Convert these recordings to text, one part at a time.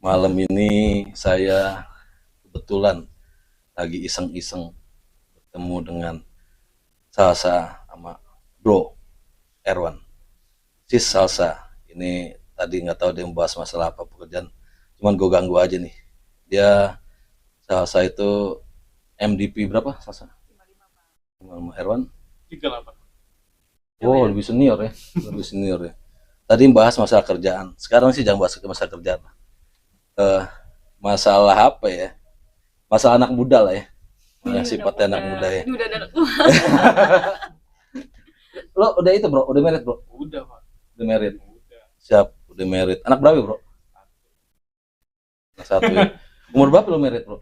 Malam ini saya kebetulan lagi iseng-iseng bertemu dengan Salsa sama Bro Erwan. Sis Salsa ini tadi nggak tahu dia membahas masalah apa pekerjaan, cuman gue ganggu aja nih. Dia Salsa itu MDP berapa Salsa? 55, Erwan? 38. Oh lebih senior ya, lebih senior ya. Tadi bahas masalah kerjaan, sekarang sih jangan bahas masalah kerjaan. Eh, Masalah apa ya? Masalah anak muda lah ya. Nah, sifatnya anak muda ya. Ini udah anak tua. Lo udah itu bro, udah merit bro? Udah, Pak. Udah merit. Udah. Siap, udah merit. Anak berapa bro? Anak satu ya. Umur berapa lo merit bro?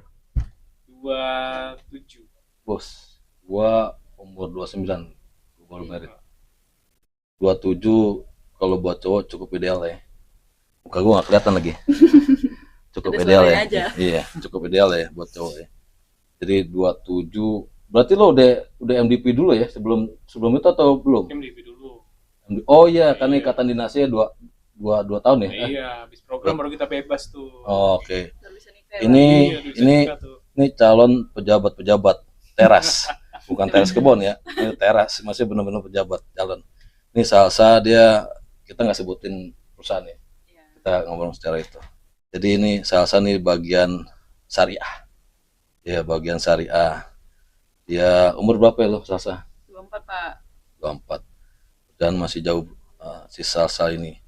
27. Bos, gua umur 29. Gua baru merit. 27 kalau buat cowok cukup ideal ya. Muka gua gak kelihatan lagi. Cukup Udah ideal ya. suaranya aja. Iya, cukup ideal ya buat cowok ya. Jadi 27. Berarti lo udah MDP dulu ya sebelum itu atau belum? MDP dulu. Oh iya, karena Iya. ikatan dinasnya dua tahun ya. Iya, habis program baru kita bebas tuh. Oh, oke. Udah bisa nikah ya, Ini Iya, bisa ini nikah tuh. ini calon pejabat teras, bukan teras kebon ya. Ini teras, masih benar-benar pejabat calon. Ini Salsa dia kita nggak sebutin perusahaan ya. Bang. Iya. Kita ngomong secara itu. Jadi ini Salsa nih bagian syariah. Ya, bagian syariah. Dia umur berapa ya lo Salsa? 24 Pak. 24. Dan masih jauh si Salsa ini.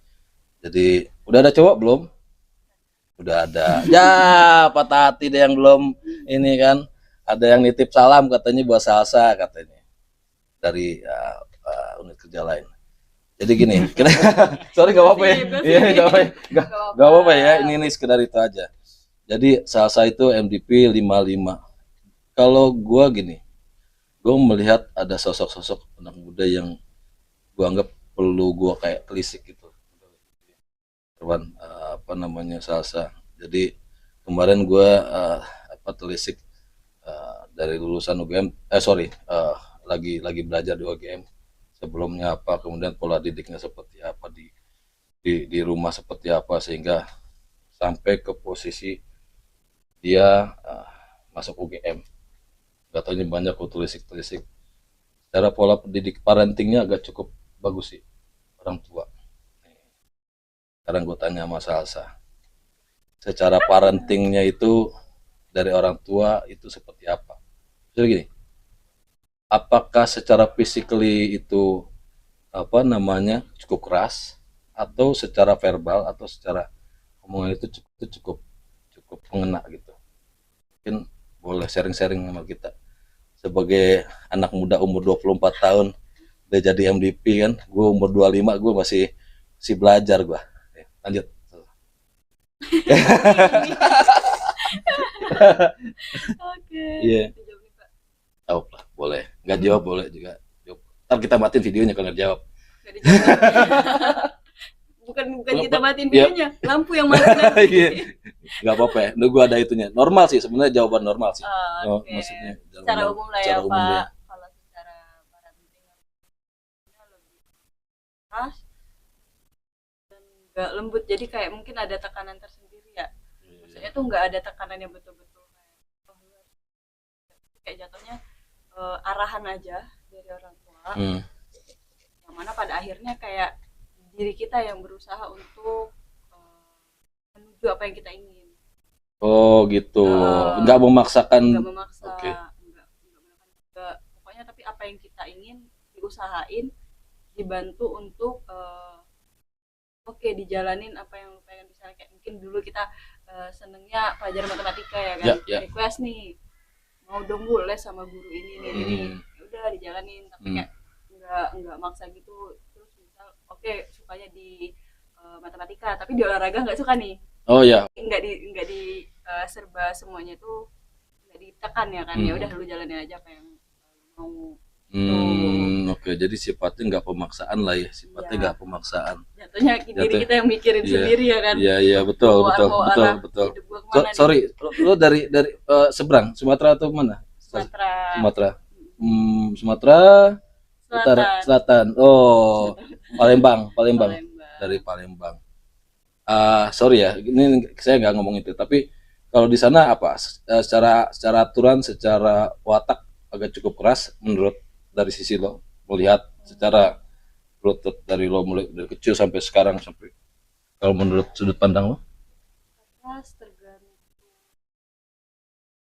Jadi udah ada cowok belum? Udah ada. Ya, patah hati deh yang belum ini kan. Ada yang nitip salam katanya buat Salsa katanya. Dari unit kerja lain. Jadi gini, kita sorry gak apa-apa ya. Iya, gak apa-apa. Gak apa-apa ya. Ini sekedar itu aja. Jadi Salsa itu MDP 55. Kalau gua gini, gue melihat ada sosok-sosok anak muda yang gue anggap perlu gue kayak telisik gitu. Irwan, apa namanya Salsa. Jadi kemarin gue telisik dari lulusan UGM. Lagi belajar di UGM. Sebelumnya apa, kemudian pola didiknya seperti apa di rumah seperti apa sehingga sampai ke posisi dia masuk UGM. Gak tau ini banyak kok telisik. Cara pola pendidik parentingnya agak cukup bagus sih orang tua. Sekarang gue tanya sama Salsa, secara parentingnya itu dari orang tua itu seperti apa? Jadi gini, apakah secara physically itu apa namanya cukup keras, atau secara verbal atau secara omongan itu cukup mengena gitu? Mungkin boleh sharing-sharing sama kita sebagai anak muda umur 24 tahun udah jadi MDP kan. Gue umur 25, gue masih belajar gue. Lanjut. Oke. Iya. Dijawab nih, Pak. Jawab lah, boleh. Nggak jawab boleh juga. Jawab. Ntar kita matiin videonya kalau nggak jawab. Nggak dijawab. Bukan kita matiin Iya. videonya, lampu yang mati nanti. Iya. Nggak apa-apa ya. Gue ada itunya. Normal sih sebenarnya, jawaban normal sih. Oh, oke. Maksudnya Secara umum lah ya, secara umum ya. Pak. Kalau secara parentingnya lebih keras dan nggak lembut, jadi kayak mungkin ada tekanan tersendiri ya. Maksudnya tuh nggak ada tekanan yang betul-betul kayak kayak jatuhnya arahan aja dari orang tua. Yang mana pada akhirnya kayak diri kita yang berusaha untuk menuju apa yang kita ingin. Oh gitu. Nggak memaksakan. Nggak memaksa. Oke. Nggak, pokoknya tapi apa yang kita ingin diusahain, dibantu untuk oke, dijalanin apa yang lu pengen. Misalnya kayak mungkin dulu kita senengnya pelajaran matematika ya kan, Ya. request nih mau dong Bu les sama guru ini. Ya udah dijalanin, tapi kayak nggak maksa gitu. Terus misal oke, sukanya di matematika tapi di olahraga nggak suka nih. Oh ya. Nggak di serba semuanya itu nggak ditekan ya kan. Ya udah lu jalanin aja apa yang mau. Oke, jadi sifatnya nggak pemaksaan lah ya, sifatnya Iya. nggak pemaksaan. Jatuhnya diri kita yang mikirin Iya. sendiri ya kan. Iya, betul. Arah hidup gua kemana nih? Sorry, lu dari seberang Sumatera atau mana? Sumatera. Sumatera Utara, Selatan. Oh, Palembang. Dari Palembang. sorry ya, ini saya nggak ngomong itu, tapi kalau di sana apa? Secara aturan, secara watak agak cukup keras menurut dari sisi lo melihat secara lutut dari lo mulai dari kecil sampai sekarang sampai kalau menurut sudut pandang lo? Keras tergantung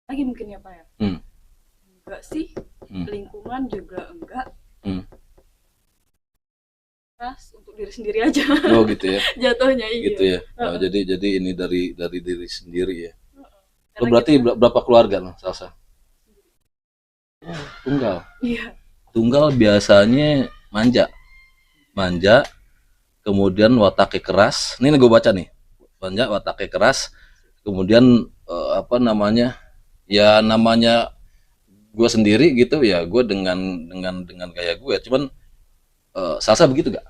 lagi mungkin ya Pak ya. Hmm. Enggak sih, Hmm. lingkungan juga enggak. Hmm. Keras untuk diri sendiri aja. Oh gitu ya, Jatuhnya iya. gitu ya. Oh, jadi ini dari diri sendiri ya. Lo Karena berarti kita- berapa keluarga lo, Salsa? Tunggal. iya. Tunggal biasanya manja, kemudian wataknya keras. Ini gue baca nih, manja, wataknya keras, kemudian apa namanya? Ya namanya gue sendiri gitu ya, gue dengan gaya gue. Cuman Salsa begitu gak?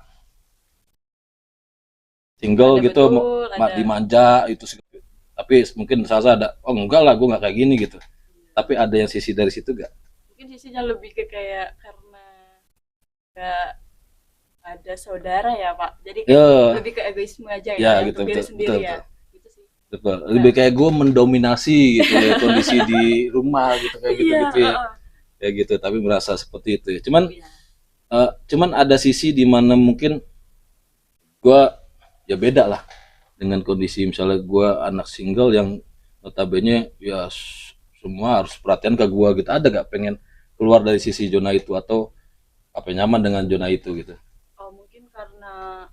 Single Ada gitu, betul, ada. dimanja itu sih. Tapi mungkin Salsa ada, oh enggak lah, gue nggak kayak gini gitu. Tapi ada yang sisi dari situ gak? Mungkin sisinya lebih ke kayak karena enggak ada saudara ya Pak. Jadi kayak Ya, lebih ke egoisme aja ya, ya, gitu, untuk diri betul, sendiri betul, ya. Gitu sih. betul. Lebih kayak gue mendominasi gitu ya kondisi di rumah gitu kayak Iya, gitu-gitu ya. Kayak gitu, tapi merasa seperti itu ya. iya. Cuman ada sisi di mana mungkin gue ya beda lah dengan kondisi misalnya gue anak single yang notabene ya semua harus perhatian ke gue gitu. Ada gak pengen keluar dari sisi zona itu atau apa nyaman dengan zona itu gitu? Oh, mungkin karena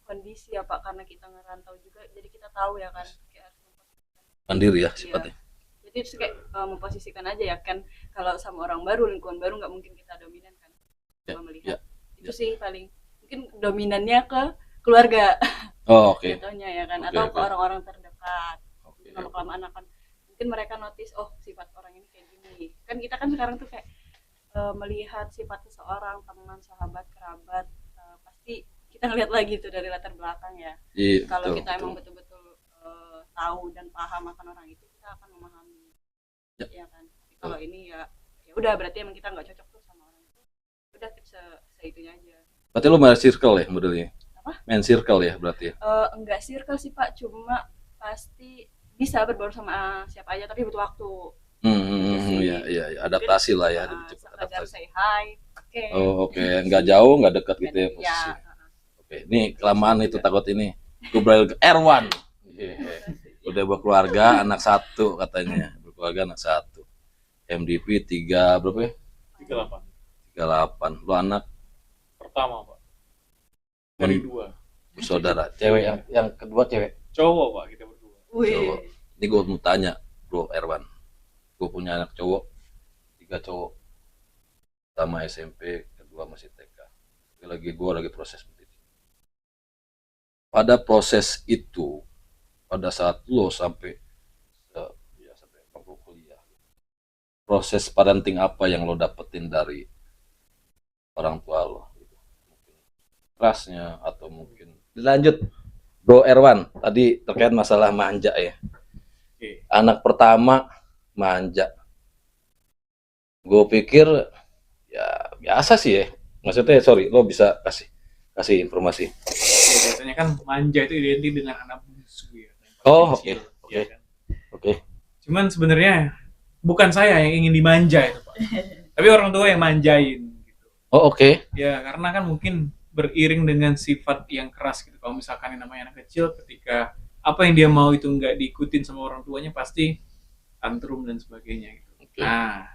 kondisi ya Pak, karena kita ngerantau juga, jadi kita tahu ya kan, kayak harus memposisikan. Mandiri ya Iya. sifatnya. Jadi terus kayak memposisikan aja ya kan, kalau sama orang baru, lingkungan baru nggak mungkin kita dominan kan, Ya, coba melihat. ya, Itu sih paling mungkin dominannya ke keluarga Oh, oke. jatuhnya ya kan, Oke, atau ke oke. orang-orang terdekat. Oke. Lama kelamaan akan mungkin mereka notice, oh sifat orang ini kayak gini. Kan kita kan sekarang tuh kayak melihat sifat seseorang, teman, sahabat, kerabat, pasti kita ngeliat lagi tuh dari latar belakang ya. Iya, Kalau betul, kita betul. emang betul-betul tahu dan paham akan orang itu, kita akan memahami, Ya. ya kan. Tapi kalau ini ya, ya udah berarti emang kita nggak cocok tuh sama orang itu. Udah seitunya aja. Berarti lo main circle ya modelnya? Apa? Main circle ya berarti ya? Enggak circle sih Pak, cuma pasti bisa berbaur sama siapa aja, tapi butuh waktu. Iya, iya, iya. Adaptasi lah ya, Mungkin, lebih cepat sekedar adaptasi. say hi, oke. Oh, oke. Nggak jauh, nggak dekat gitu ya Ya, posisi. Oke, ini kelamaan itu takut ini. Gue Erwan. Iya. Udah berkeluarga, anak satu katanya. Berkeluarga anak satu. MDP 3 berapa ya? 38 38. Lu anak pertama Pak, dari Men- 2 bersaudara. Cewek yang kedua cewek. cowok Pak, kita berdua. Wih. Cowok. Ini gue mau tanya, Bro Erwan. Gue punya anak cowok, 3 cowok. Pertama SMP, kedua masih TK. Gue lagi proses mendidik. Pada proses itu, pada saat lo sampai ya sampai lo kuliah, proses parenting apa yang lo dapetin dari orang tua lo? Gitu. Mungkin kerasnya atau mungkin dilanjut. Bro Erwan, tadi terkait masalah manja ya. Oke. Anak pertama manja. Gue pikir ya biasa sih ya. Maksudnya sorry, lo bisa kasih informasi. Ya, biasanya kan manja itu identik dengan anak bungsu ya. Oh, Kecil, oke, ya oke. kan? Oke. Cuman sebenarnya bukan saya yang ingin dimanja itu Pak, tapi orang tua yang manjain gitu. Oh, oke. Ya karena kan mungkin beriring dengan sifat yang keras gitu. Kalau misalkan yang namanya anak kecil, ketika apa yang dia mau itu nggak diikutin sama orang tuanya, pasti tantrum dan sebagainya gitu. Oke. Nah,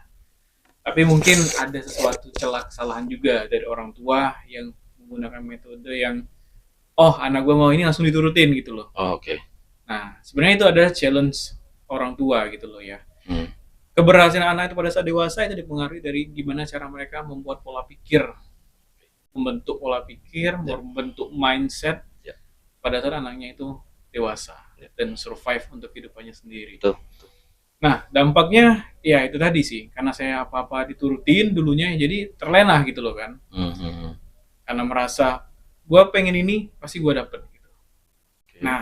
tapi mungkin ada sesuatu celah kesalahan juga dari orang tua yang menggunakan metode yang oh anak gue mau ini langsung diturutin gitu loh. Oh, oke. Nah sebenarnya itu ada challenge orang tua gitu loh ya. Hmm. Keberhasilan anak itu pada saat dewasa itu dipengaruhi dari gimana cara mereka membuat pola pikir, membentuk pola pikir, membentuk mindset Ya. pada saat anaknya itu dewasa Ya. dan survive untuk kehidupannya sendiri. Betul. Nah, dampaknya ya itu tadi sih, karena saya apa-apa diturutin dulunya, jadi terlena gitu loh kan. Karena merasa gue pengen ini, pasti gue dapet gitu. Oke. Nah,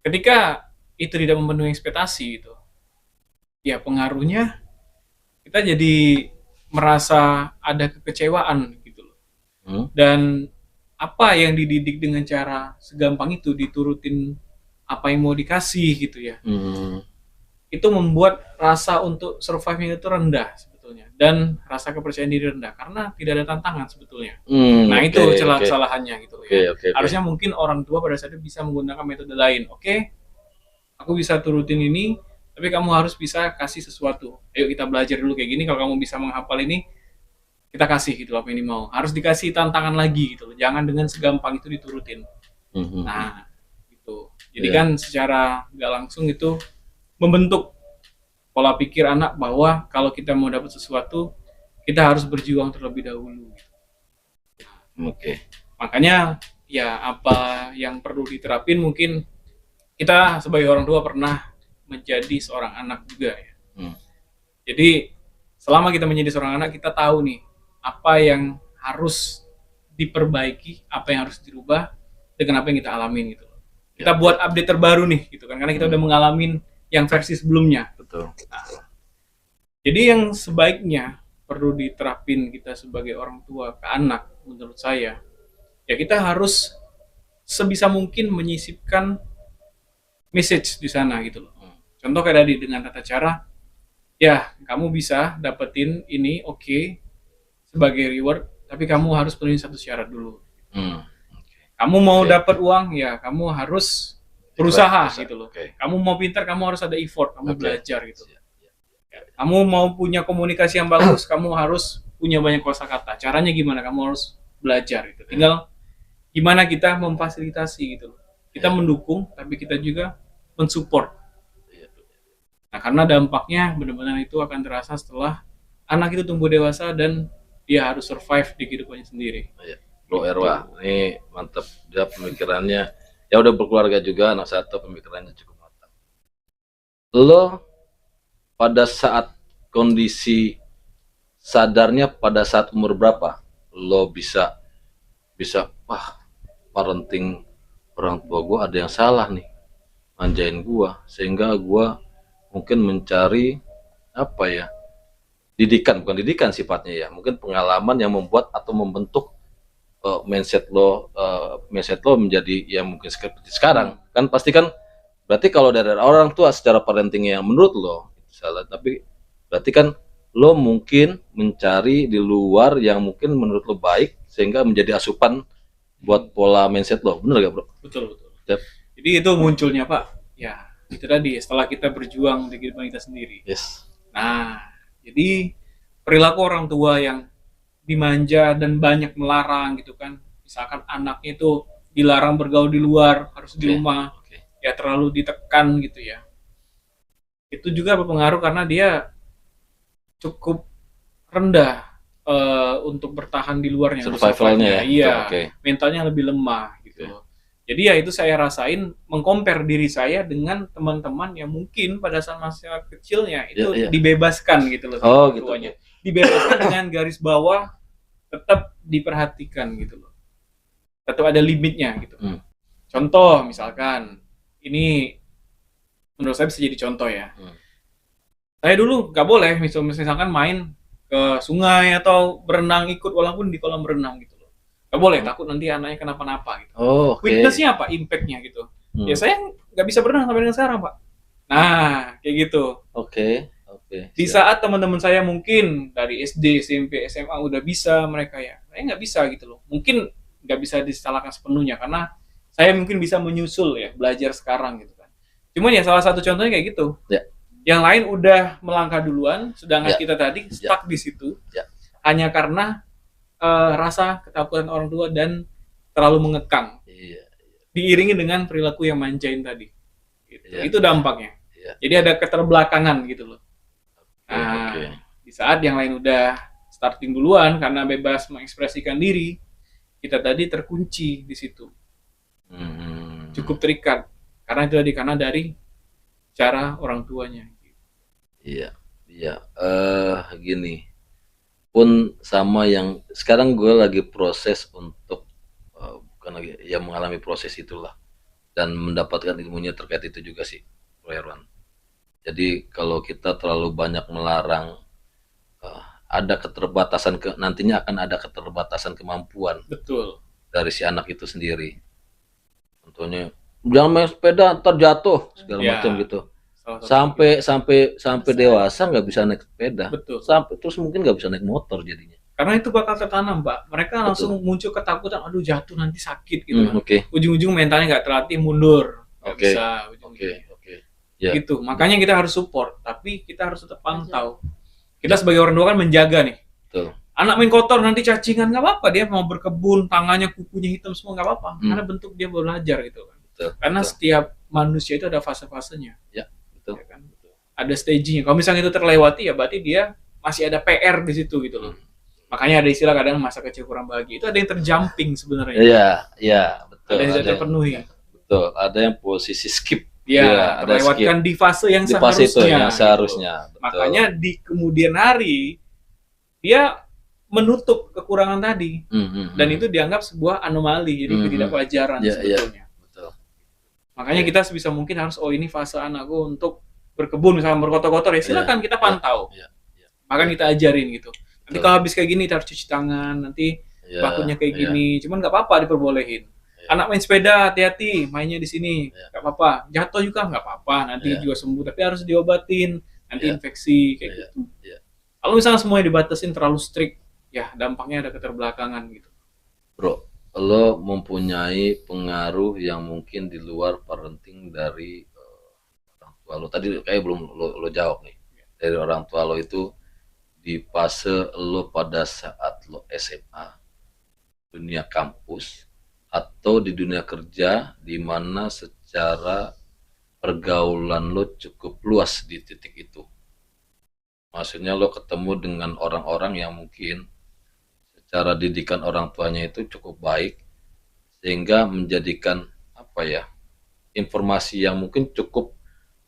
ketika itu tidak memenuhi ekspektasi gitu, ya pengaruhnya kita jadi merasa ada kekecewaan gitu loh. Hmm. Dan apa yang dididik dengan cara segampang itu, diturutin apa yang mau dikasih gitu ya, itu membuat rasa untuk survive-nya itu rendah sebetulnya, dan rasa kepercayaan diri rendah karena tidak ada tantangan sebetulnya. Nah, itu kesalahannya gitu ya. Harusnya mungkin orang tua pada saat itu bisa menggunakan metode lain. Oke, aku bisa turutin ini, tapi kamu harus bisa kasih sesuatu. Ayo kita belajar dulu kayak gini, kalau kamu bisa menghafal ini, kita kasih gitu apa yang mau. Harus dikasih tantangan lagi gitu loh. Jangan dengan segampang itu diturutin. Nah, gitu. Jadi kan secara nggak langsung itu membentuk pola pikir anak bahwa kalau kita mau dapat sesuatu, kita harus berjuang terlebih dahulu. Makanya ya apa yang perlu diterapin, mungkin kita sebagai orang tua pernah menjadi seorang anak juga ya. Jadi selama kita menjadi seorang anak, kita tahu nih apa yang harus diperbaiki, apa yang harus dirubah dengan apa yang kita alamin gitu. Kita buat update terbaru nih gitu kan, karena kita udah mengalamin yang versi sebelumnya. Betul. Nah, jadi yang sebaiknya perlu diterapin kita sebagai orang tua ke anak, menurut saya, ya kita harus sebisa mungkin menyisipkan message di sana gitu loh. Contoh kayak tadi dengan tata cara, ya kamu bisa dapetin ini, oke, sebagai reward, tapi kamu harus penuhi satu syarat dulu. Kamu mau dapat uang, ya kamu harus berusaha gitu loh. Kamu mau pintar, kamu harus ada effort, kamu belajar gitu. Kamu mau punya komunikasi yang bagus, kamu harus punya banyak kosakata. Caranya gimana? Kamu harus belajar gitu. Tinggal gimana kita memfasilitasi gitu loh. Kita mendukung, tapi kita juga mensupport. Nah, karena dampaknya benar-benar itu akan terasa setelah anak itu tumbuh dewasa dan dia harus survive di kehidupannya sendiri. Bro Erwa, ini mantep, dia pemikirannya, ya udah berkeluarga juga, anak satu, pemikirannya cukup matang. Lo pada saat kondisi sadarnya pada saat umur berapa lo bisa wah, parenting orang tua gue ada yang salah nih, manjain gue, sehingga gue mungkin mencari apa ya, bukan didikan sifatnya ya, mungkin pengalaman yang membuat atau membentuk mindset lo menjadi ya mungkin seperti sekarang. Kan pasti kan berarti kalau dari orang tua secara parenting yang menurut lo itu salah, tapi berarti kan lo mungkin mencari di luar yang mungkin menurut lo baik sehingga menjadi asupan buat pola mindset lo. Bener gak bro? Betul. Jadi itu munculnya Pak, ya itu tadi setelah kita berjuang di kehidupan kita sendiri. Nah, jadi perilaku orang tua yang dimanja dan banyak melarang gitu kan, misalkan anaknya itu dilarang bergaul di luar, harus di rumah, ya terlalu ditekan gitu ya, itu juga berpengaruh karena dia cukup rendah untuk bertahan di luarnya, survivalnya iya, mentalnya lebih lemah gitu. Jadi ya itu saya rasain, mengcompare diri saya dengan teman-teman yang mungkin pada saat masa kecilnya itu dibebaskan gitu loh, tuanya dibebaskan dengan garis bawah tetap diperhatikan gitu loh, tetap ada limitnya gitu. Contoh misalkan ini menurut saya bisa jadi contoh ya. Saya dulu nggak boleh misalkan main ke sungai atau berenang ikut walaupun di kolam renang gitu loh, nggak boleh, takut nanti anaknya kenapa-napa gitu. Weakness-nya apa? Impact-nya gitu. Ya saya nggak bisa berenang sampai dengan sekarang Pak. Nah kayak gitu. Di saat teman-teman saya mungkin dari SD, SMP, SMA udah bisa mereka ya, saya nggak bisa gitu loh. Mungkin nggak bisa disalahkan sepenuhnya karena saya mungkin bisa menyusul ya, belajar sekarang gitu kan. Cuman ya salah satu contohnya kayak gitu. Yang lain udah melangkah duluan, sedangkan kita tadi stuck di situ hanya karena rasa ketakutan orang tua dan terlalu mengekang. Diiringi dengan perilaku yang manjain tadi. Gitu. Itu dampaknya. Jadi ada keterbelakangan gitu loh. Nah, di saat yang lain udah starting duluan karena bebas mengekspresikan diri, kita tadi terkunci di situ. Cukup terikat karena itu tadi, karena dari cara orang tuanya. Gini. Pun sama yang sekarang gue lagi proses untuk bukan lagi ya, mengalami proses itulah dan mendapatkan ilmunya terkait itu juga sih, Bro Herwan. Jadi kalau kita terlalu banyak melarang, ada keterbatasan nantinya akan ada keterbatasan kemampuan. Betul. dari si anak itu sendiri. Contohnya jangan main sepeda ntar jatuh segala Ya, macam gitu. salah satu Sampai dewasa nggak bisa naik sepeda. betul. Sampai terus mungkin nggak bisa naik motor jadinya. Karena itu bakal tertanam, Pak. Mereka langsung muncul ketakutan, aduh jatuh nanti sakit gitu kan. Oke. Ujung-ujung mentalnya nggak terlatih, mundur. Nggak Oke. bisa. Oke. Ya. Gitu. Makanya kita harus support, tapi kita harus tetap pantau. Kita sebagai orang tua kan menjaga nih. Betul. Anak main kotor nanti cacingan nggak apa-apa, dia mau berkebun, tangannya kukunya hitam semua nggak apa-apa. Karena bentuk dia belajar gitu kan. Betul. Karena setiap manusia itu ada fase-fasenya. Ya, betul. Ya kan? Ada stagingnya. Kalau misalnya itu terlewati ya berarti dia masih ada PR di situ gitu loh. Makanya ada istilah kadang masa kecil kurang bahagia. Itu ada yang terjumping sebenarnya. Iya, betul. Ada yang tidak terpenuhi. Betul, ada yang posisi skip. Ya, terlewatkan di fase yang di seharusnya. fase itu yang seharusnya. Gitu. Makanya di kemudian hari dia menutup kekurangan tadi. Dan itu dianggap sebuah anomali, jadi ketidakwajaran sebetulnya. Betul. Makanya kita sebisa mungkin harus, oh ini fase anakku untuk berkebun misalnya berkotor-kotor ya silakan kita pantau. Bahkan kita ajarin gitu. Nanti kalau habis kayak gini kita harus cuci tangan, nanti bakunya kayak gini. Cuman nggak apa-apa diperbolehin. Anak main sepeda hati-hati, mainnya di sini nggak apa-apa. Jatuh juga nggak apa-apa, nanti juga sembuh. Tapi harus diobatin, nanti infeksi kayak gitu. Kalau misalnya semuanya dibatasin terlalu strict, ya dampaknya ada keterbelakangan gitu. Bro, lo mempunyai pengaruh yang mungkin di luar parenting dari orang tua lo. Tadi kayak belum lo jawab nih. Dari orang tua lo itu di fase lo pada saat lo SMA, dunia kampus, atau di dunia kerja di mana secara pergaulan lo cukup luas di titik itu. Maksudnya lo ketemu dengan orang-orang yang mungkin secara didikan orang tuanya itu cukup baik sehingga menjadikan apa ya, informasi yang mungkin cukup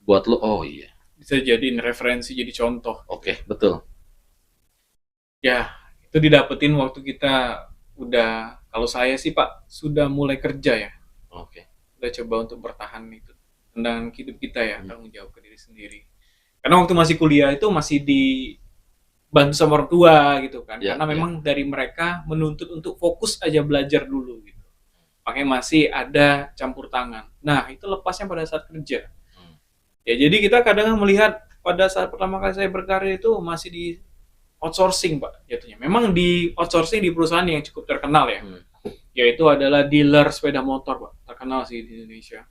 buat lo, oh iya. Bisa jadiin referensi, jadi contoh. Oke, betul. Ya, itu didapetin waktu kita udah, kalau saya sih Pak, sudah mulai kerja ya. Oke. Udah coba untuk bertahan itu. Tentang hidup kita ya, tanggung jawab ke diri sendiri. Karena waktu masih kuliah itu masih dibantu sama orang tua gitu kan. Karena memang dari mereka menuntut untuk fokus aja belajar dulu gitu. Makanya masih ada campur tangan. Nah, itu lepasnya pada saat kerja. Ya, jadi kita kadang melihat pada saat pertama kali saya berkarir itu masih di outsourcing Pak jatuhnya. Memang di outsourcing di perusahaan yang cukup terkenal ya. Yaitu adalah dealer sepeda motor Pak. Terkenal sih di Indonesia.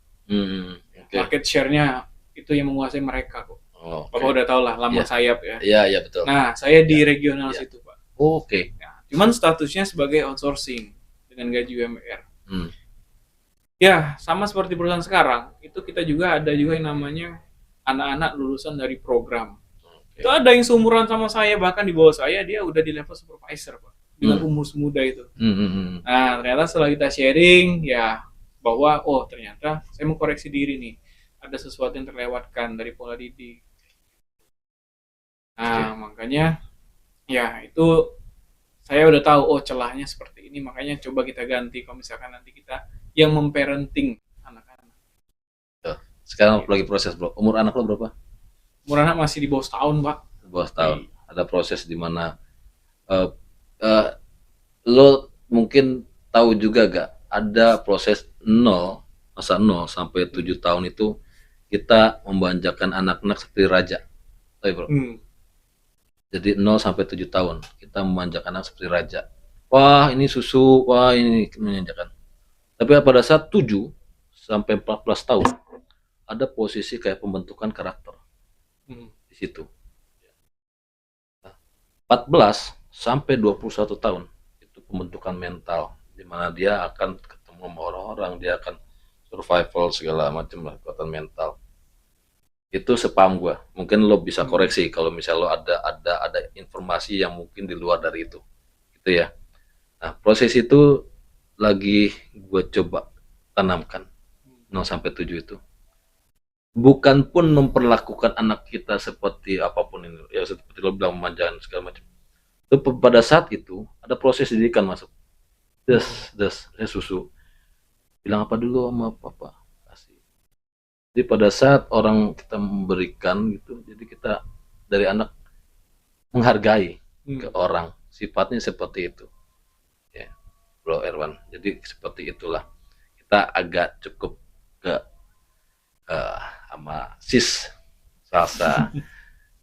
Market share-nya itu yang menguasai mereka kok. Bapak udah tau lah, lama sayap ya. Iya, betul. Nah, saya di regional situ Pak. Oke. Nah, cuman statusnya sebagai outsourcing dengan gaji UMR. Ya, sama seperti perusahaan sekarang, itu kita juga ada juga yang namanya anak-anak lulusan dari program. Itu ada yang seumuran sama saya, bahkan di bawah saya, dia udah di level supervisor Pak. Dengan umur semuda itu. Nah, ternyata setelah kita sharing, ya bahwa, oh ternyata saya mengkoreksi diri nih. Ada sesuatu yang terlewatkan dari pola didik. Nah, makanya ya itu saya udah tahu, oh celahnya seperti ini, makanya coba kita ganti kalau misalkan nanti kita yang memparenting anak-anak. Sekarang lagi proses bro. Umur anak lo berapa? Umur anak masih di bawah setahun Pak. Di bawah setahun. Ada proses di mana lo mungkin tahu juga gak ada proses masa 0 sampai 7 tahun itu kita membelanjakan anak-anak seperti raja. Tahu bro? Jadi 0 sampai 7 tahun kita memanjakan anak seperti raja. Wah ini susu, wah ini menanjakan. Tapi pada saat 7 sampai 14 tahun ada posisi kayak pembentukan karakter di situ. 14 sampai 21 tahun itu pembentukan mental, di mana dia akan ketemu sama orang-orang, dia akan survival segala macam lah, kekuatan mental. Itu sepaham gue. Mungkin lo bisa koreksi kalau misalnya lo ada informasi yang mungkin di luar dari itu, gitu ya. Nah proses itu lagi gue coba tanamkan 0 sampai 7 itu. Bukan pun memperlakukan anak kita seperti apapun ini, ya seperti lo bilang memanjakan segala macam. Itu pada saat itu ada proses didikan masuk. Saya susu. Bilang apa dulu sama papa. Jadi pada saat orang kita memberikan gitu, jadi kita dari anak menghargai ke orang, sifatnya seperti itu. Ya. Bro Erwan. Jadi seperti itulah. Kita agak cukup ke sama sis Salsa.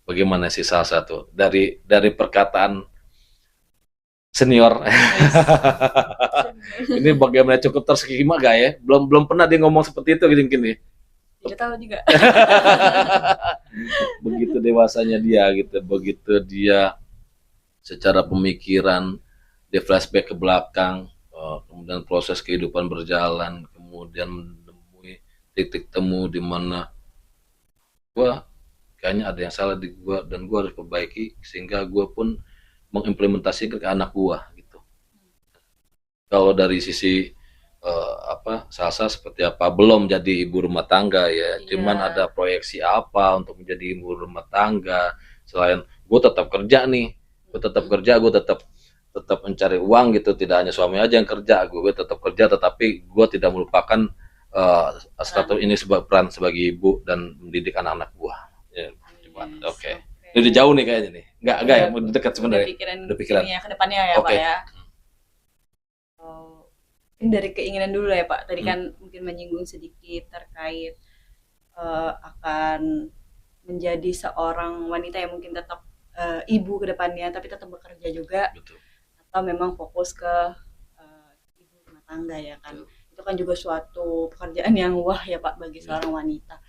Bagaimana sih Salsa tuh dari perkataan senior. Ini bagaimana cukup terskema gak ya? Belum pernah dia ngomong seperti itu mungkin nih. Tidak tahu juga. Begitu dewasanya dia gitu, begitu dia secara pemikiran dia flashback ke belakang, kemudian proses kehidupan berjalan, kemudian menemui titik temu di mana gua kayaknya ada yang salah di gua dan gua harus perbaiki sehingga gua pun mengimplementasikan ke anak gua gitu. Kalau dari sisi Salsa seperti apa, belum jadi ibu rumah tangga ya, cuman ada proyeksi apa untuk menjadi ibu rumah tangga selain gue tetap kerja nih, gue tetap kerja, gue tetap mencari uang gitu, tidak hanya suami aja yang kerja, gue tetap kerja tetapi gue tidak melupakan status ini sebagai peran sebagai ibu dan mendidik anak-anak gue ya, oke. Ini udah jauh nih kayaknya nih, enggak ya, mau dekat sebenarnya, udah pikiran ya ke depannya ya Pak ya. Ini dari keinginan dulu ya Pak. Tadi kan mungkin menyinggung sedikit terkait akan menjadi seorang wanita yang mungkin tetap ibu ke depannya, tapi tetap bekerja juga. Betul. Atau memang fokus ke ibu rumah tangga ya kan. Betul. Itu kan juga suatu pekerjaan yang wah ya Pak bagi seorang wanita.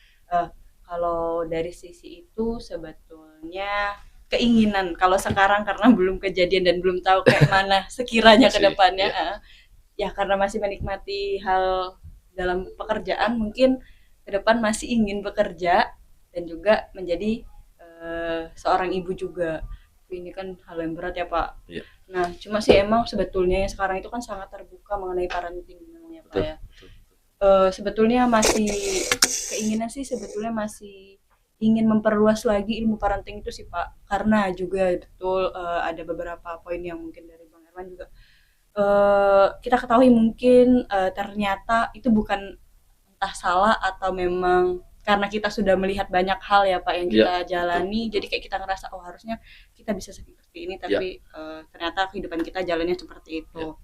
Kalau dari sisi itu sebetulnya keinginan kalau sekarang karena belum kejadian dan belum tahu kayak mana sekiranya ke depannya. Ya karena masih menikmati hal dalam pekerjaan mungkin ke depan masih ingin bekerja dan juga menjadi seorang ibu juga. Ini kan hal yang berat ya Pak. Ya. Nah cuma sih emang sebetulnya yang sekarang itu kan sangat terbuka mengenai parenting memang ya Pak ya. Sebetulnya masih keinginan sih sebetulnya masih ingin memperluas lagi ilmu parenting itu sih Pak. Karena juga betul ada beberapa poin yang mungkin dari Bang Erwan juga kita ketahui mungkin ternyata itu bukan entah salah atau memang karena kita sudah melihat banyak hal ya Pak yang kita jalani, betul. Jadi kayak kita ngerasa oh harusnya kita bisa seperti ini tapi ternyata kehidupan kita jalannya seperti itu.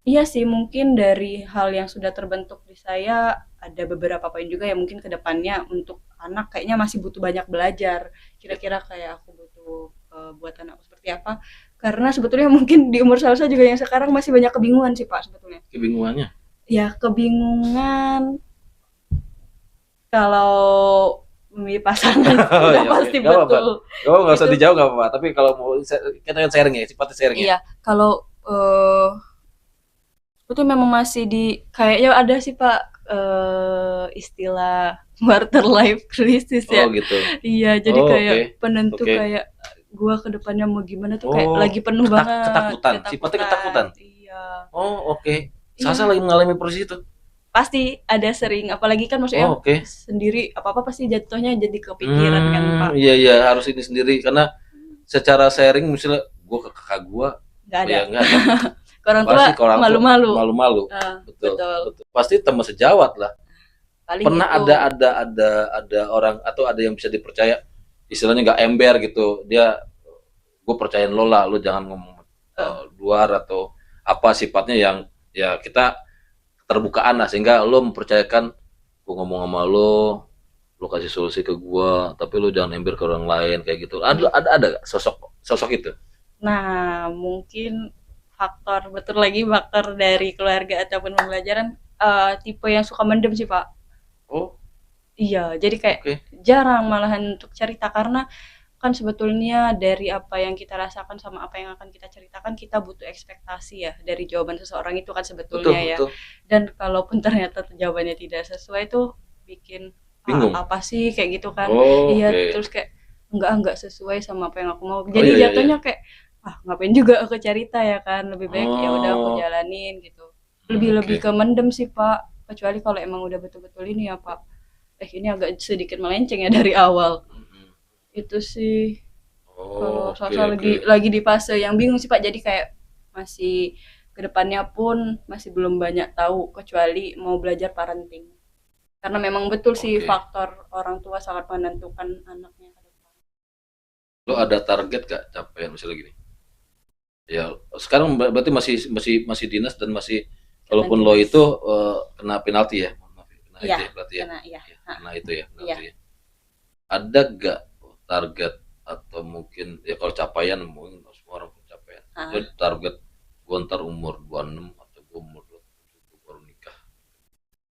Iya sih mungkin dari hal yang sudah terbentuk di saya ada beberapa poin juga yang mungkin kedepannya untuk anak kayaknya masih butuh banyak belajar. Kira-kira kayak aku butuh buat anakku seperti apa? Karena sebetulnya mungkin di umur Salsa juga yang sekarang masih banyak kebingungan sih Pak sebetulnya. Kebingungannya? Ya kebingungan kalau memilih pasangan ya, pasti betul. Nggak usah dijawab nggak apa-apa. Tapi kalau mau kita kan sharing ya, sifatnya sharing ya. Iya, kalau itu memang masih di kayaknya ada sih Pak istilah quarter life crisis ya. Oh gitu. Iya, jadi kayak penentu kayak gua ke depannya mau gimana tuh kayak lagi penuh banget ketakutan. Sifatnya ketakutan. Iya. Oh, oke. Salsa lagi mengalami posisi itu. Pasti ada sering apalagi kan maksudnya sendiri apa-apa pasti jatuhnya jadi kepikiran kan Pak. Iya harus ini sendiri karena secara sharing misalnya gua ke kakak gua enggak ada. Ya enggak ada. Orang tua malu-malu. Betul. Pasti teman sejawat lah. Paling pernah itu. ada orang atau ada yang bisa dipercaya istilahnya nggak ember gitu, dia gue percayain lo lah, lo jangan ngomong luar atau apa sifatnya yang ya kita terbukaan lah sehingga lo mempercayakan gue ngomong sama lo kasih solusi ke gue tapi lo jangan ember ke orang lain kayak gitu. Ada sosok itu. Nah mungkin faktor dari keluarga ataupun pembelajaran tipe yang suka mendem sih Pak. Oh iya jadi kayak jarang malahan untuk cerita karena kan sebetulnya dari apa yang kita rasakan sama apa yang akan kita ceritakan kita butuh ekspektasi ya dari jawaban seseorang itu kan sebetulnya betul. Dan kalaupun ternyata jawabannya tidak sesuai itu bikin apa sih kayak gitu kan. Terus kayak enggak sesuai sama apa yang aku mau jadi jatuhnya kayak ngapain juga aku cerita ya kan lebih baik ya udah aku jalanin gitu lebih ke mendem sih Pak kecuali kalau emang udah betul-betul ini ya Pak ini agak sedikit melenceng ya dari awal itu sih kalau Salsa lagi di fase yang bingung sih Pak jadi kayak masih kedepannya pun masih belum banyak tahu kecuali mau belajar parenting karena memang betul sih faktor orang tua sangat menentukan anaknya ke depan. Lo ada target gak capaian misalnya gini Ya, sekarang berarti masih dinas dan masih, Kena kalaupun lo dinas. itu kena penalti ya, maaf ya, kena Iya, itu ya berarti ya, kena ya. ya kena itu ya Iya. penalti ya. Ada gak target atau mungkin ya kalau capaian mungkin semua orang punya capaian. Ah. Jadi target gua ntar umur 26 atau gua umur 27 gua baru nikah.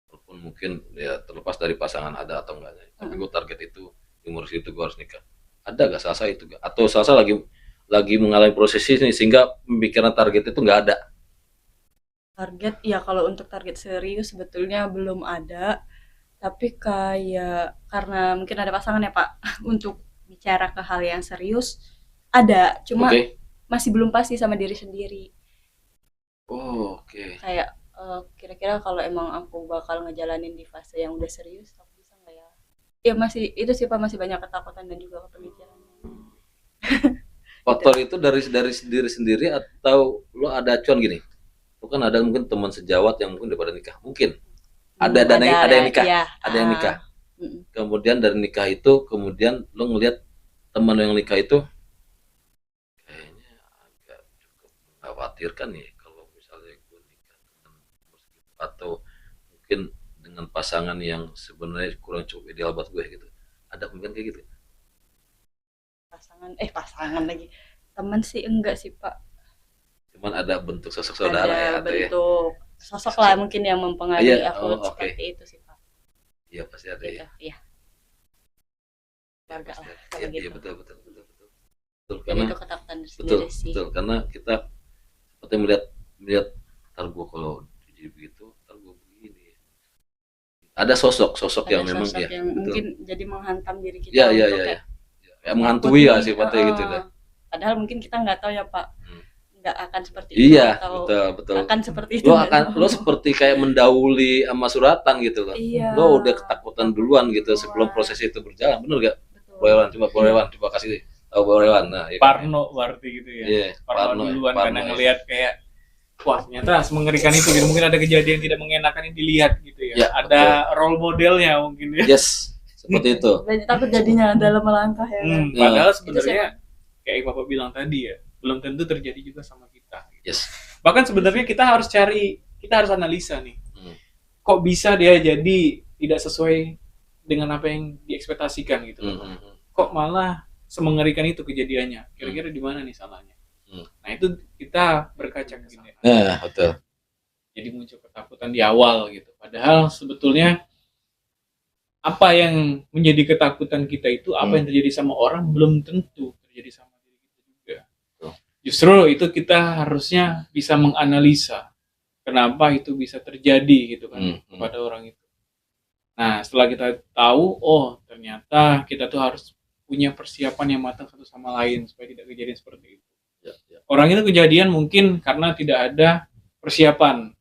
Walaupun mungkin ya terlepas dari pasangan ada atau enggaknya, tapi gua target itu di umur segitu gua harus nikah. Ada gak Salsa itu gak? Atau Salsa lagi mengalami proses ini sehingga pemikiran target itu nggak ada? Target ya, kalau untuk target serius sebetulnya belum ada, tapi kayak karena mungkin ada pasangan ya Pak, untuk bicara ke hal yang serius ada, cuma Oke. masih belum pasti sama diri sendiri. Oh, oke. Kayak kira-kira kalau emang aku bakal ngejalanin di fase yang udah serius, aku bisa nggak ya? Ya masih itu sih Pak, masih banyak ketakutan dan juga pemikiran. Faktor itu dari diri sendiri atau lo ada acuan gini? Lo kan ada mungkin teman sejawat yang mungkin udah pada nikah, mungkin ada yang nikah, ya. ada yang nikah. Kemudian dari nikah itu, kemudian lo ngelihat teman lo yang nikah itu kayaknya agak cukup mengkhawatirkan nih kalau misalnya gue nikah dengan umur segitu, atau mungkin dengan pasangan yang sebenarnya kurang cukup ideal buat gue gitu. Ada mungkin kayak gitu. Pasangan lagi, teman sih enggak sih Pak, Cuman ada bentuk sosok saudara ada ya, atau ya. bentuk sosok lah mungkin yang mempengaruhi Iya, aku oke. seperti itu sih Pak. Iya pasti ada Gitu ya. iya, Ya, keluarga pasti lah ada. kalau Iya, gitu. iya betul betul betul betul. Betul Jadi karena itu ketakutan betul sendiri sih. betul karena kita seperti melihat melihat ntar gue kalau jadi begitu, ntar gue begini. Ada sosok Ada yang memang sosok ya yang betul. mungkin jadi menghantam diri kita Ya ya untuk ya kayak ya. Ya menghantui ya nih, sifatnya gitu deh. padahal mungkin kita nggak tahu ya Pak, Hmm. nggak akan seperti itu Iya atau betul betul. akan seperti itu Lo nggak tahu. lo seperti kayak mendahului sama suratan gitu loh. Iya, Lo udah ketakutan takut duluan gitu sebelum duluan. proses itu berjalan, bener gak? Betul. Bro Hewan, coba kasih tahu Bro Hewan. Nah, ya kan? Parno berarti gitu ya. Iya, Parno duluan Parno karena ya. ngelihat kayak wah ternyata semengerikan itu gitu. Mungkin ada kejadian tidak mengenakan yang dilihat gitu ya. Ya, ada role modelnya mungkin ya. Yes, seperti itu. Jadi takut jadinya dalam melangkah ya kan. Padahal Itu sebenarnya kayak Bapak bilang tadi ya, belum tentu terjadi juga sama kita. Yes. Bahkan sebenarnya kita harus analisa nih. Kok bisa dia jadi tidak sesuai dengan apa yang diekspektasikan gitu. Kok malah semengerikan itu kejadiannya? Kira-kira di mana nih salahnya? Nah itu kita berkaca ke sini. Nah, betul. Jadi muncul ketakutan di awal gitu. Padahal sebetulnya apa yang menjadi ketakutan kita itu, apa yang terjadi sama orang belum tentu terjadi sama diri kita juga. Justru itu kita harusnya bisa menganalisa kenapa itu bisa terjadi gitu kan kepada orang itu. Nah setelah kita tahu, oh ternyata kita tuh harus punya persiapan yang matang satu sama lain supaya tidak kejadian seperti itu. Orang itu kejadian mungkin karena tidak ada persiapan.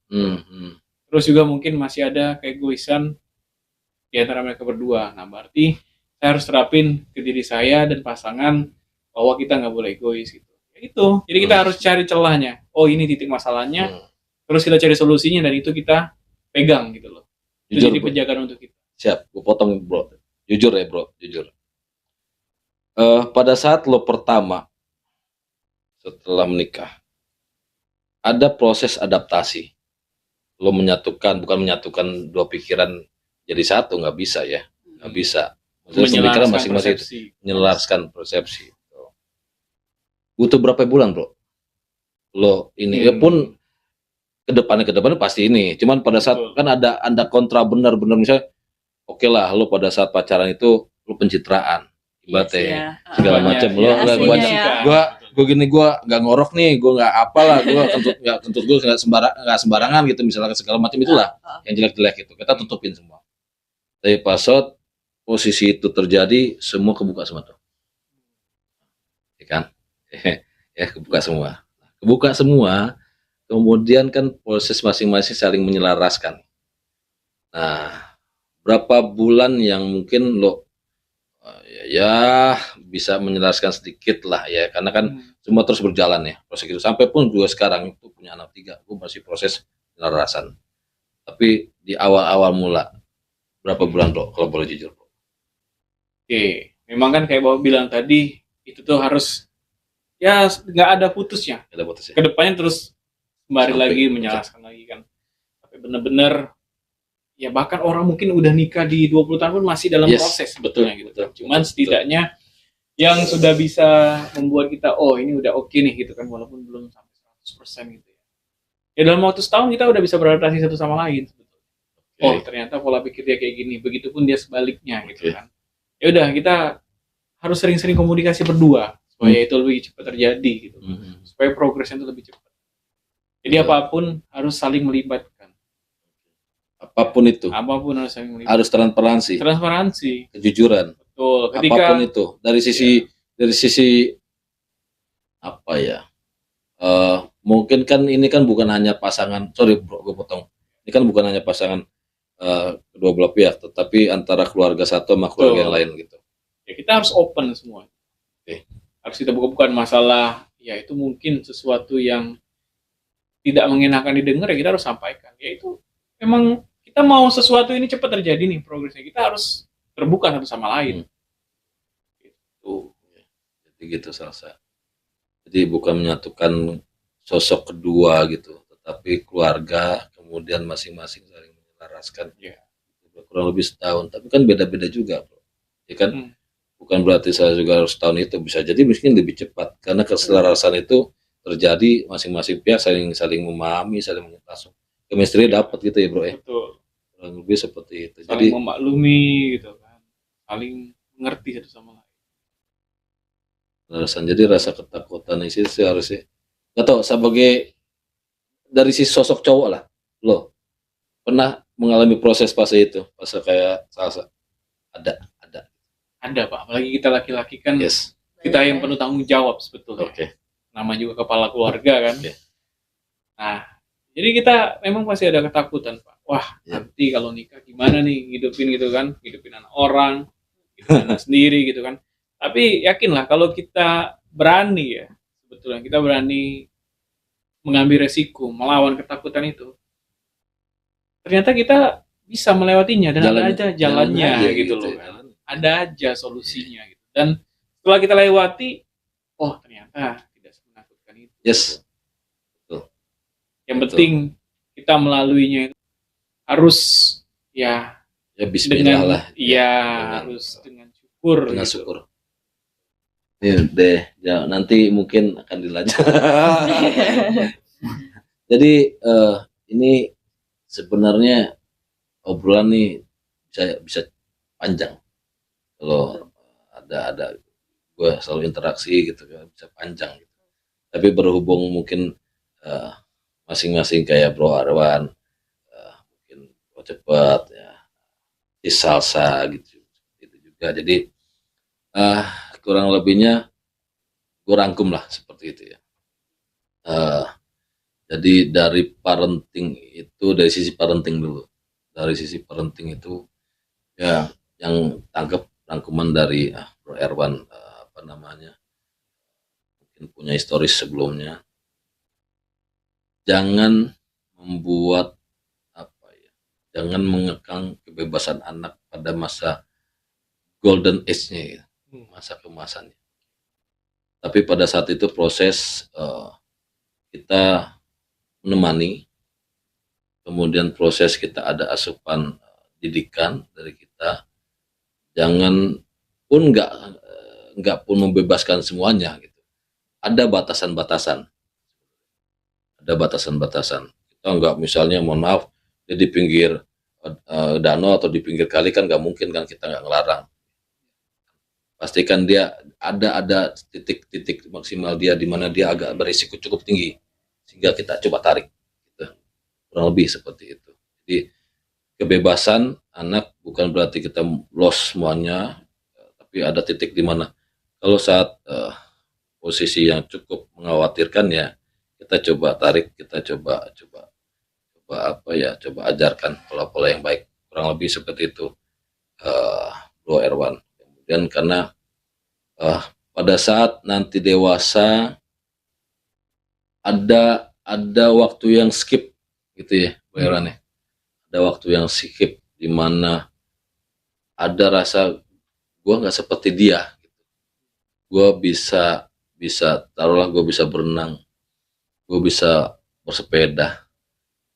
Terus juga mungkin masih ada keegoisan di antara mereka berdua. Nah berarti saya harus terapin ke diri saya dan pasangan bahwa kita nggak boleh egois gitu. Ya itu. Jadi kita harus cari celahnya. Oh ini titik masalahnya. Terus kita cari solusinya dan itu kita pegang gitu loh. Itu jadi penjagaan untuk kita. Siap, gue potong bro. Jujur ya bro, jujur. Pada saat lo pertama setelah menikah, ada proses adaptasi. Lo bukan menyatukan dua pikiran jadi satu, nggak bisa ya, nggak bisa. Pemikiran masing-masing menyelaraskan persepsi. Butuh berapa bulan bro? Lo ini ya pun kedepannya pasti ini. Cuman pada saat kan ada kontra benar-benar misalnya, oke lah, lo pada saat pacaran itu lo pencitraan, ibaratnya segala macam. Lo gue gini, gue nggak ngorok nih, gue nggak apalah, gue kentut gue nggak sembarangan gitu, misalnya segala macam itulah yang jelek-jelek itu kita tutupin semua. Tapi pas saat posisi itu terjadi, semua kebuka semua tuh, ya kan? Ya kebuka semua. Kemudian kan proses masing-masing saling menyelaraskan. Nah, berapa bulan yang mungkin lo ya bisa menyelaraskan sedikit lah ya, karena kan semua terus berjalan ya proses itu. Sampai pun juga sekarang itu punya anak 3, gue masih proses penyelarasan. Tapi di awal-awal mula berapa bulan bro, kalau boleh jujur bro? Oke, memang kan kayak Bapak bilang tadi, itu tuh harus ya nggak ada putusnya. Ada putusnya. Kedepannya terus kembali Sampai lagi menjelaskan lagi kan. Tapi benar-benar ya bahkan orang mungkin udah nikah di 20 tahun pun masih dalam proses sebetulnya gitu. Cuman setidaknya yang sudah bisa membuat kita ini udah oke nih gitu kan, walaupun belum sampai 100% gitu ya. Ya dalam waktu setahun kita udah bisa beradaptasi satu sama lain sebetulnya. Oh ternyata pola pikir dia kayak gini, begitupun dia sebaliknya gitu kan. Ya udah kita harus sering-sering komunikasi berdua supaya itu lebih cepat terjadi gitu. Supaya progresnya itu lebih cepat. Jadi apapun harus saling melibatkan. Apapun itu. Apapun harus saling melibatkan. Harus transparansi. Kejujuran. Betul. Ketika, apapun itu dari sisi apa ya? Mungkin kan ini kan bukan hanya pasangan. Sorry bro, gue potong. Ini kan bukan hanya pasangan kedua belah pihak, tetapi antara keluarga satu sama keluarga yang lain gitu. Ya kita harus open semua. Harus kita buka-bukaan masalah. Ya itu mungkin sesuatu yang tidak mengenakan didengar, ya kita harus sampaikan. Ya itu memang kita mau sesuatu ini cepat terjadi nih progresnya, kita harus terbuka satu sama lain. Gitu. Jadi gitu Salsa. Jadi bukan menyatukan sosok kedua gitu, tetapi keluarga kemudian masing-masing saling menyelaraskan. Kurang lebih setahun, tapi kan beda-beda juga, bro. Ya kan? Bukan berarti saya juga harus tahun itu, bisa jadi mungkin lebih cepat karena keselarasan itu terjadi masing-masing pihak saling memahami, saling langsung chemistry dapat gitu ya bro ya. Betul. Kurang lebih seperti itu. Saling jadi memaklumi gitu kan, saling mengerti satu sama lain. Jadi rasa ketakutan itu sih harusnya nggak tahu sebagai dari si sosok cowok lah, lo pernah mengalami proses fase itu, fase kayak Salsa? Ada pak, apalagi kita laki-laki kan, kita yang penuh tanggung jawab sebetulnya. Nama juga kepala keluarga kan. Nah, jadi kita memang pasti ada ketakutan pak. Wah, nanti kalau nikah gimana nih hidupin gitu kan, hidupin anak orang, hidupin anak sendiri gitu kan. Tapi yakinlah kalau kita berani ya, sebetulnya kita berani mengambil resiko, melawan ketakutan itu, ternyata kita bisa melewatinya dan ada aja jalannya gitu loh kan. Ada aja solusinya gitu. Dan setelah kita lewati, ternyata tidak menakutkan itu. Betul. Yang penting kita melaluinya itu harus ya bismillah lah. Harus dengan syukur. Dengan syukur. Ini deh, ya, nanti mungkin akan dilanjut. Jadi ini sebenarnya obrolan nih bisa panjang. Kalau ada gue selalu interaksi gitu kan, bisa panjang gitu. Tapi berhubung mungkin masing-masing kayak Bro Arwan mungkin cepat ya, di Salsa gitu juga. Jadi kurang lebihnya gue rangkum lah seperti itu ya. Jadi dari sisi parenting dulu. Dari sisi parenting itu ya yang tangkap rangkuman dari Bro Erwan mungkin punya historis sebelumnya. Jangan membuat jangan mengekang kebebasan anak pada masa golden age-nya ya, masa kemasannya. Tapi pada saat itu proses kita menemani, kemudian proses kita ada asupan didikan dari kita. Jangan pun nggak pun membebaskan semuanya gitu. Ada batasan-batasan. Kita nggak misalnya mohon maaf dia di pinggir danau atau di pinggir kali kan nggak mungkin kan kita nggak ngelarang. Pastikan dia ada titik maksimal dia di mana dia agak berisiko cukup tinggi sehingga kita coba tarik. Gitu. Kurang lebih seperti itu. Jadi kebebasan anak bukan berarti kita loss semuanya, tapi ada titik di mana kalau saat posisi yang cukup mengkhawatirkan ya kita coba tarik, kita coba ajarkan pola-pola yang baik, kurang lebih seperti itu Bro Erwan. Kemudian karena pada saat nanti dewasa ada waktu yang skip gitu ya Bro Erwan ya. Ada waktu yang skip di mana ada rasa gue nggak seperti dia gitu. Gue bisa bisa, taruhlah gue bisa berenang, gue bisa bersepeda,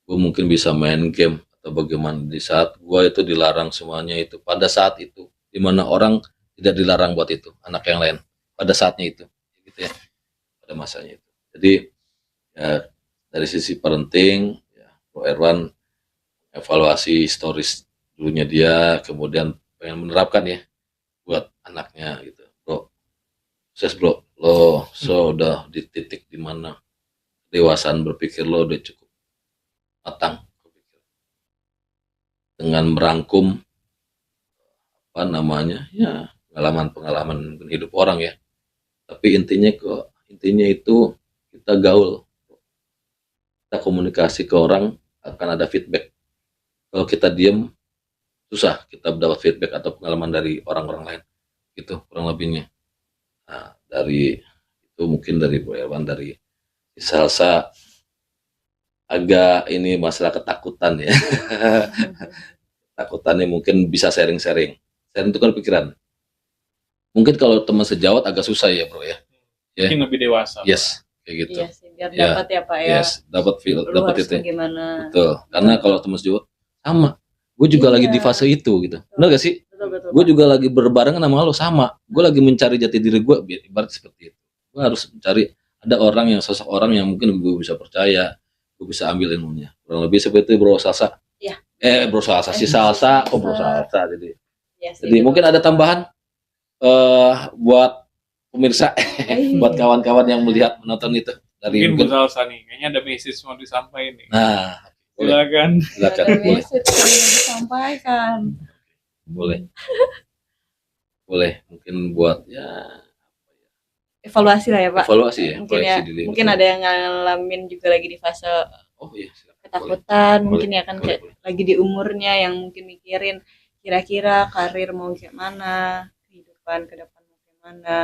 gue mungkin bisa main game atau bagaimana. Di saat gue itu dilarang semuanya itu, pada saat itu dimana orang tidak dilarang buat itu, anak yang lain pada saatnya itu gitu ya, pada masanya itu. Jadi ya, dari sisi parenting ya, Bro Erwan evaluasi stories dulunya dia, kemudian pengen menerapkan ya buat anaknya gitu. Bro, sukses bro, lo sudah di titik dimana dewasaan berpikir lo udah cukup matang dengan merangkum apa namanya ya, pengalaman hidup orang ya. Tapi intinya itu kita gaul, kita komunikasi ke orang akan ada feedback. Kalau kita diem susah kita dapat feedback atau pengalaman dari orang-orang lain gitu kurang lebihnya. Nah, dari itu mungkin dari Bu Erwan, dari Salsa agak ini masalah ketakutan ya. Takutannya mungkin bisa sharing tukar pikiran. Mungkin kalau teman sejawat agak susah ya bro ya. Mungkin lebih dewasa. Yes, kayak gitu. Iya sih, biar dapat ya Pak ya. Yes, dapat dapat itu. Gimana? Betul. Karena kalau teman sejawat sama, gue juga lagi di fase itu gitu. Benar gak sih? Betul. Gue juga lagi berbarengan sama lo sama. Gue lagi mencari jati diri gue, ibarat seperti itu. Gue harus mencari ada orang yang sosok orang yang mungkin gue bisa percaya, gue bisa ambil ilmunya. Kurang lebih seperti itu Bro Salsa. Iya. Bro Salsa, si Salsa, Bro Salsa jadi. Ya, Jadi mungkin ada tambahan buat pemirsa, buat kawan-kawan yang melihat menonton itu dari mungkin Bu Salsa nih, kayaknya ada message mau disampaikan nih. Nah, silakan. Ada message yang mau disampaikan. Boleh mungkin buat ya evaluasi lah ya Pak. Evaluasi ya. Mungkin ya, mungkin ada yang ngalamin juga lagi di fase ketakutan, mungkin ya kan kayak lagi di umurnya yang mungkin mikirin kira-kira karir mau kayak mana, kehidupan ke depan mau kayak mana,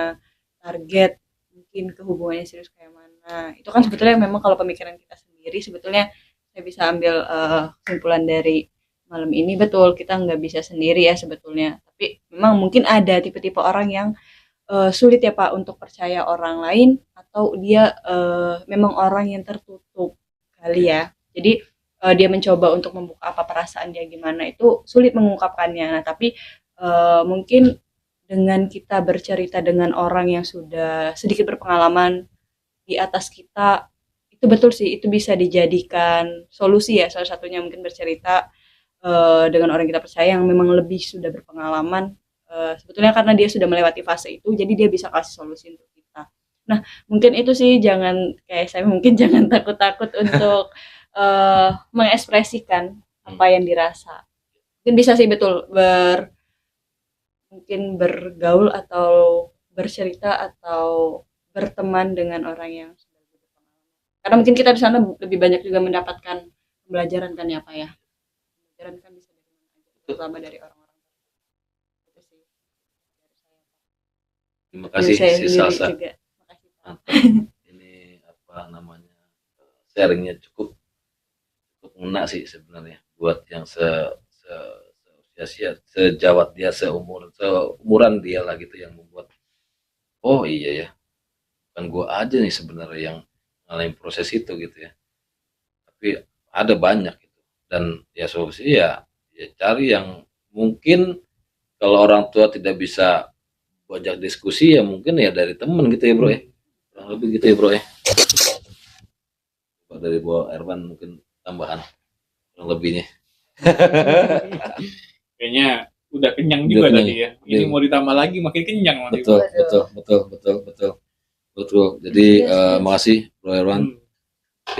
target mungkin ke hubungannya serius kayak mana. Itu kan sebetulnya memang kalau pemikiran kita sendiri sebetulnya saya bisa ambil kesimpulan dari malam ini, betul kita nggak bisa sendiri ya sebetulnya, tapi memang mungkin ada tipe-tipe orang yang sulit ya Pak untuk percaya orang lain, atau dia memang orang yang tertutup kali ya, jadi dia mencoba untuk membuka apa perasaan dia gimana itu sulit mengungkapkannya. Nah tapi mungkin dengan kita bercerita dengan orang yang sudah sedikit berpengalaman di atas kita, itu betul sih, itu bisa dijadikan solusi ya, salah satunya mungkin bercerita dengan orang kita percaya yang memang lebih sudah berpengalaman, sebetulnya karena dia sudah melewati fase itu, jadi dia bisa kasih solusi untuk kita. Nah mungkin itu sih, jangan kayak saya mungkin jangan takut-takut untuk mengekspresikan apa yang dirasa. Mungkin bisa sih betul mungkin bergaul atau bercerita atau berteman dengan orang yang sudah berpengalaman. Karena mungkin kita di sana lebih banyak juga mendapatkan pembelajaran kan ya Pak ya. Pembelajaran kan bisa dari mana aja, terutama dari orang-orang. Itu sih dari saya. Terima kasih si Salsa. Ini apa namanya, sharingnya cukup ngena sih sebenarnya buat yang sejawat dia, seumuran dia lah gitu, yang membuat oh iya ya, bukan gua aja nih sebenarnya yang ngalamin proses itu gitu ya, tapi ada banyak gitu. Dan ya solusi ya cari yang mungkin kalau orang tua tidak bisa diajak diskusi ya mungkin ya dari temen gitu ya bro ya, kurang lebih gitu ya bro ya. Dari Bu Erwan mungkin tambahan kurang lebihnya. Kayaknya udah kenyang juga tadi ya. Ini mau ditambah lagi makin kenyang. Betul. Jadi makasih Bro Erwan,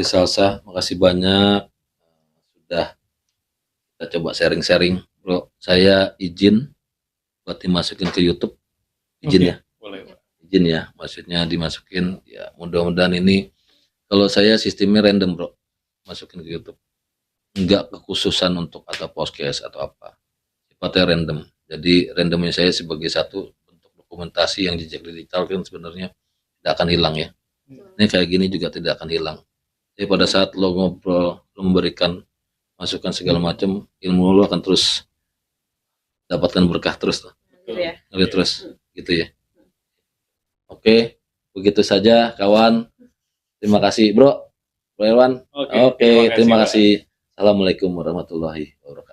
Salsa, makasih banyak sudah kita coba sharing bro. Saya izin buat dimasukin ke YouTube, izin ya. Boleh. Izin ya, maksudnya dimasukin ya, mudah-mudahan ini. Kalau saya sistemnya random bro, masukin ke YouTube, enggak kekhususan untuk atau podcast atau apa, sifatnya random. Jadi randomnya saya sebagai satu bentuk dokumentasi yang jejak digital kan sebenarnya tidak akan hilang ya. Ini kayak gini juga tidak akan hilang. Jadi pada saat lo ngobrol, lo memberikan masukan segala macam, ilmu lo akan terus dapatkan berkah terus, ngalir terus gitu ya. Oke. begitu saja kawan. Terima kasih Bro Irwan. Oke, Oke, terima Pak. kasih. Assalamualaikum warahmatullahi wabarakatuh.